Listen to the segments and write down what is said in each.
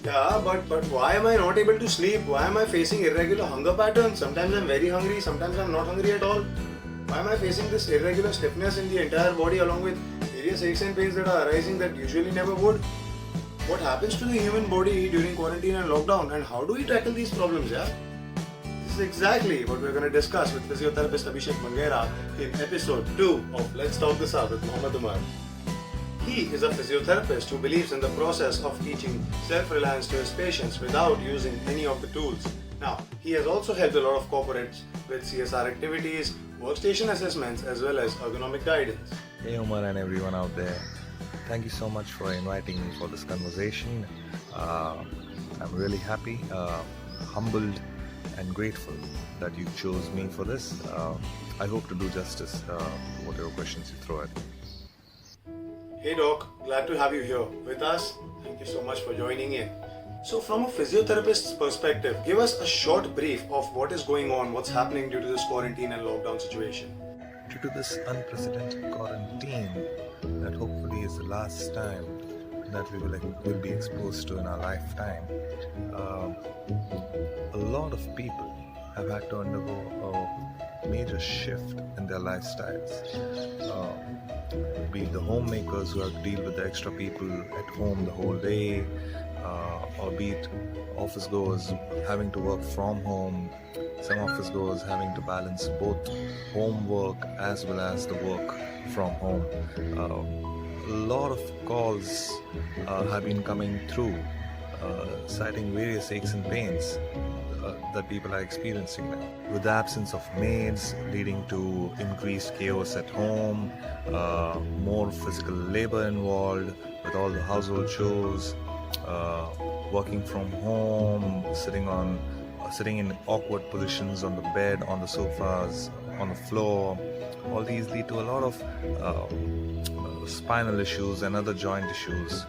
Yeah, but why am I not able to sleep? Why am I facing irregular hunger patterns? Sometimes I'm very hungry, sometimes I'm not hungry at all. Why am I facing this irregular stiffness in the entire body along with various aches and pains that are arising that usually never would? What happens to the human body during quarantine and lockdown, and how do we tackle these problems, yeah? This is exactly what we're going to discuss with physiotherapist Abhishek Mangera in episode 2 of Let's Talk This Out with Mohammed Umar. He is a physiotherapist who believes in the process of teaching self-reliance to his patients without using any of the tools. Now, he has also helped a lot of corporates with CSR activities, workstation assessments, as well as ergonomic guidance. Hey Umar and everyone out there. Thank you so much for inviting me for this conversation. I'm really happy, humbled and grateful that you chose me for this. I hope to do justice to whatever questions you throw at me. Hey Doc, glad to have you here with us. Thank you so much for joining in. So from a physiotherapist's perspective, give us a short brief of what is going on, what's happening due to this quarantine and lockdown situation. Due to this unprecedented quarantine that hopefully is the last time that we will be exposed to in our lifetime, a lot of people have had to undergo a major shift in their lifestyles. Be it the homemakers who have to deal with the extra people at home the whole day, or be it office goers having to work from home, some office goers having to balance both homework as well as the work from home. A lot of calls have been coming through citing various aches and pains that people are experiencing now. With the absence of maids leading to increased chaos at home, more physical labor involved with all the household chores, working from home, sitting in awkward positions on the bed, on the sofas, on the floor. All these lead to a lot of spinal issues and other joint issues.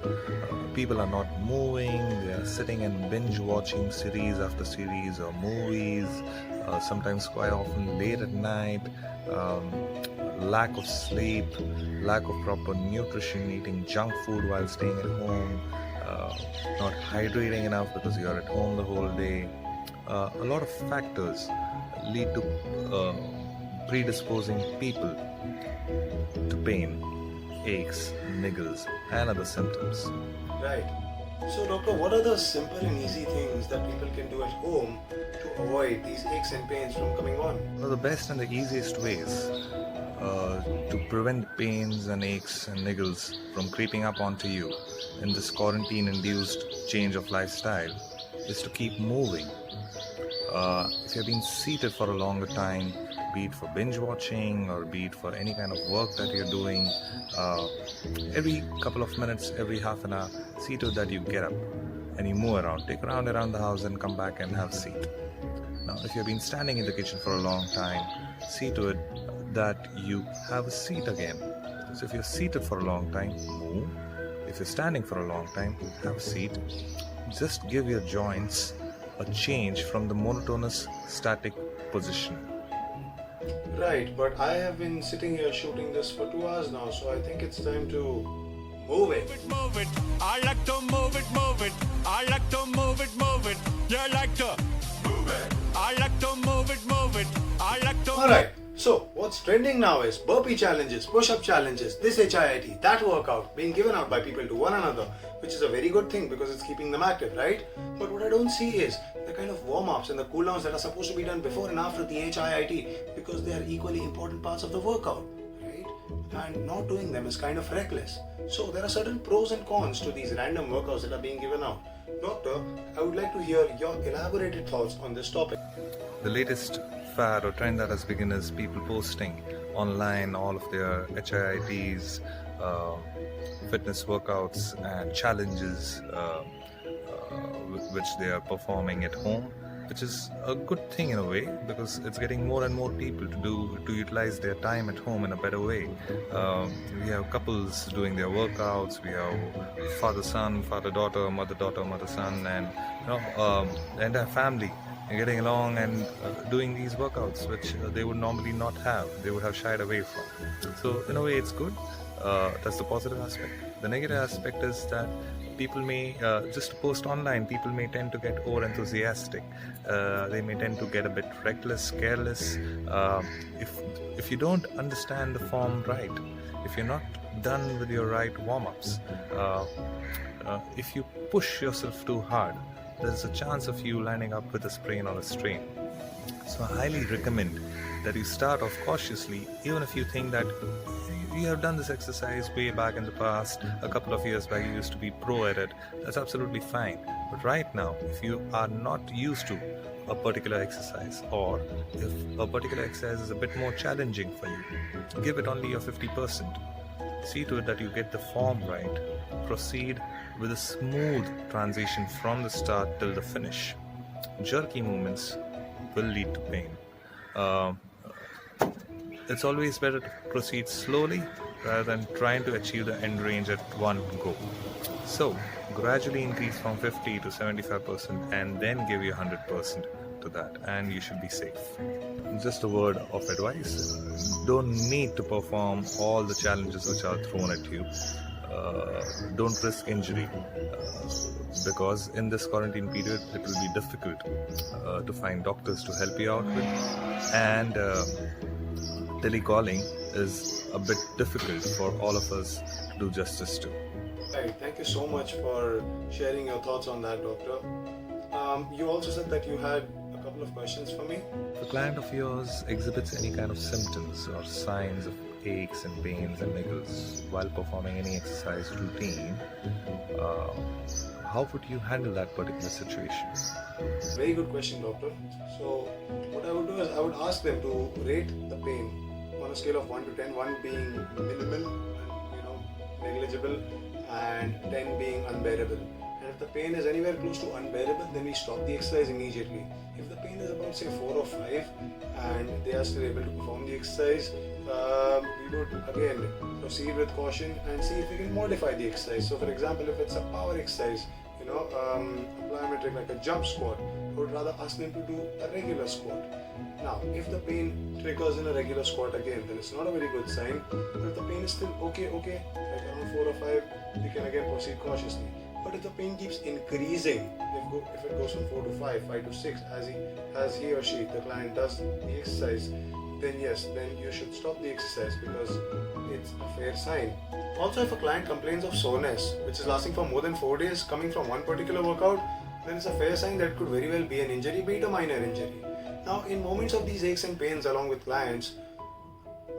People are not moving, they are sitting and binge watching series after series or movies, sometimes quite often late at night, lack of sleep, lack of proper nutrition, eating junk food while staying at home, not hydrating enough because you're at home the whole day. A lot of factors lead to predisposing people to pain, aches, niggles, and other symptoms. Right. So doctor, what are the simple and easy things that people can do at home to avoid these aches and pains from coming on? One of the best and the easiest ways to prevent pains and aches and niggles from creeping up onto you in this quarantine-induced change of lifestyle is to keep moving. If you've been seated for a longer time, be it for binge watching or be it for any kind of work that you're doing, every couple of minutes, every half an hour, see to it that you get up and you move around, take a round around the house and come back and have a seat. Now, if you've been standing in the kitchen for a long time, see to it that you have a seat again. So if you're seated for a long time, move. If you're standing for a long time, have a seat. Just give your joints a change from the monotonous static position. Right, but I have been sitting here shooting this for 2 hours now, so I think it's time to move it. Move it, I like to move it, move it. I like to move it, move it. You like to move it. I like to move it, move it. I like to. Alright, so what's trending now is burpee challenges, push-up challenges, this HIIT, that workout being given out by people to one another, which is a very good thing because it's keeping them active, right? But what I don't see is the kind of warm-ups and the cool-downs that are supposed to be done before and after the HIIT because they are equally important parts of the workout, right? And not doing them is kind of reckless. So there are certain pros and cons to these random workouts that are being given out. Doctor, I would like to hear your elaborated thoughts on this topic. The latest fad or trend that has begun is people posting online all of their HIITs, fitness workouts and challenges which they are performing at home, which is a good thing in a way because it's getting more and more people to utilize their time at home in a better way. We have couples doing their workouts, we have father-son, father-daughter, mother-daughter, mother-son, and the entire family getting along and doing these workouts which they would normally not have, they would have shied away from. So in a way it's good. That's the positive aspect. The negative aspect is that people may just post online. People may tend to get over enthusiastic. They may tend to get a bit reckless, careless. If you don't understand the form right, if you're not done with your right warm-ups, if you push yourself too hard, there's a chance of you lining up with a sprain or a strain. So I highly recommend that you start off cautiously, even if you think that you have done this exercise way back in the past, a couple of years back you used to be pro at it. That's absolutely fine. But right now, if you are not used to a particular exercise, or if a particular exercise is a bit more challenging for you, give it only your 50%. See to it that you get the form right. Proceed with a smooth transition from the start till the finish. Jerky movements will lead to pain. It's always better to proceed slowly rather than trying to achieve the end range at one go. So, gradually increase from 50 to 75% and then give your 100% to that, and you should be safe. Just a word of advice: don't need to perform all the challenges which are thrown at you. Don't risk injury, because in this quarantine period it will be difficult to find doctors to help you out with, and telecalling is a bit difficult for all of us to do justice to. Right, thank you so much for sharing your thoughts on that, doctor. You also said that you had a couple of questions for me. If a client of yours exhibits any kind of symptoms or signs of aches and pains and niggles while performing any exercise routine, how would you handle that particular situation? Very good question, doctor. So, what I would do is I would ask them to rate the pain on a scale of 1 to 10, 1 being minimal and negligible, and 10 being unbearable. And if the pain is anywhere close to unbearable, then we stop the exercise immediately. If the pain is about say 4 or 5 and they are still able to perform the exercise, we would again proceed with caution and see if we can modify the exercise. So for example, if it's a power exercise, a plyometric like a jump squat, I would rather ask them to do a regular squat. Now, if the pain triggers in a regular squat again, then it's not a very good sign. But if the pain is still okay, like around 4 or 5, we can again proceed cautiously. But if the pain keeps increasing, if it goes from 4 to 5, 5 to 6, as he or she, the client, does the exercise, then yes, then you should stop the exercise because it's a fair sign. Also, if a client complains of soreness, which is lasting for more than 4 days, coming from one particular workout, then it's a fair sign that it could very well be an injury, be it a minor injury. Now, in moments of these aches and pains along with clients,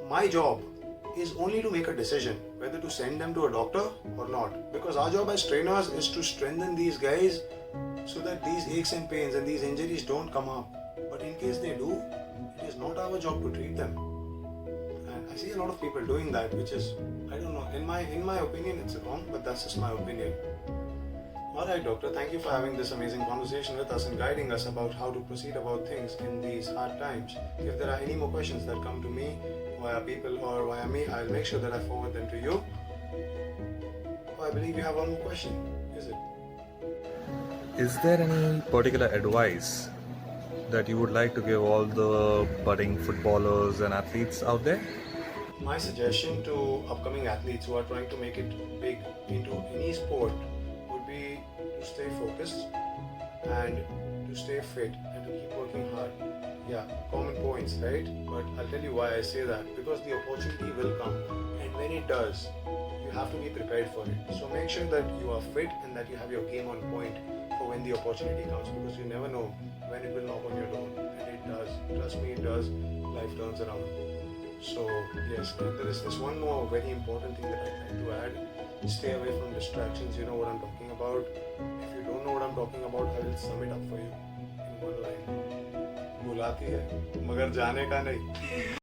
my job is only to make a decision whether to send them to a doctor or not. Because our job as trainers is to strengthen these guys so that these aches and pains and these injuries don't come up. But in case they do, it is not our job to treat them. And I see a lot of people doing that, which is, I don't know, in my opinion it's wrong, but that's just my opinion. Alright doctor, thank you for having this amazing conversation with us and guiding us about how to proceed about things in these hard times. If there are any more questions that come to me via people or via me, I'll make sure that I forward them to you. Oh, I believe you have one more question, is it? Is there any particular advice that you would like to give all the budding footballers and athletes out there? My suggestion to upcoming athletes who are trying to make it big into any sport would be to stay focused and to stay fit and to keep working hard. Yeah, common points, right? But I'll tell you why I say that. Because the opportunity will come, and when it does, you have to be prepared for it. So make sure that you are fit and that you have your game on point for when the opportunity comes, because you never know when it will knock on your door, and it does. Trust me, it does. Life turns around. So yes, and there is this one more very important thing that I'd like to add. Stay away from distractions. You know what I'm talking about. If you don't know what I'm talking about, I will sum it up for you in one line. बुलाती है मगर जाने का नहीं.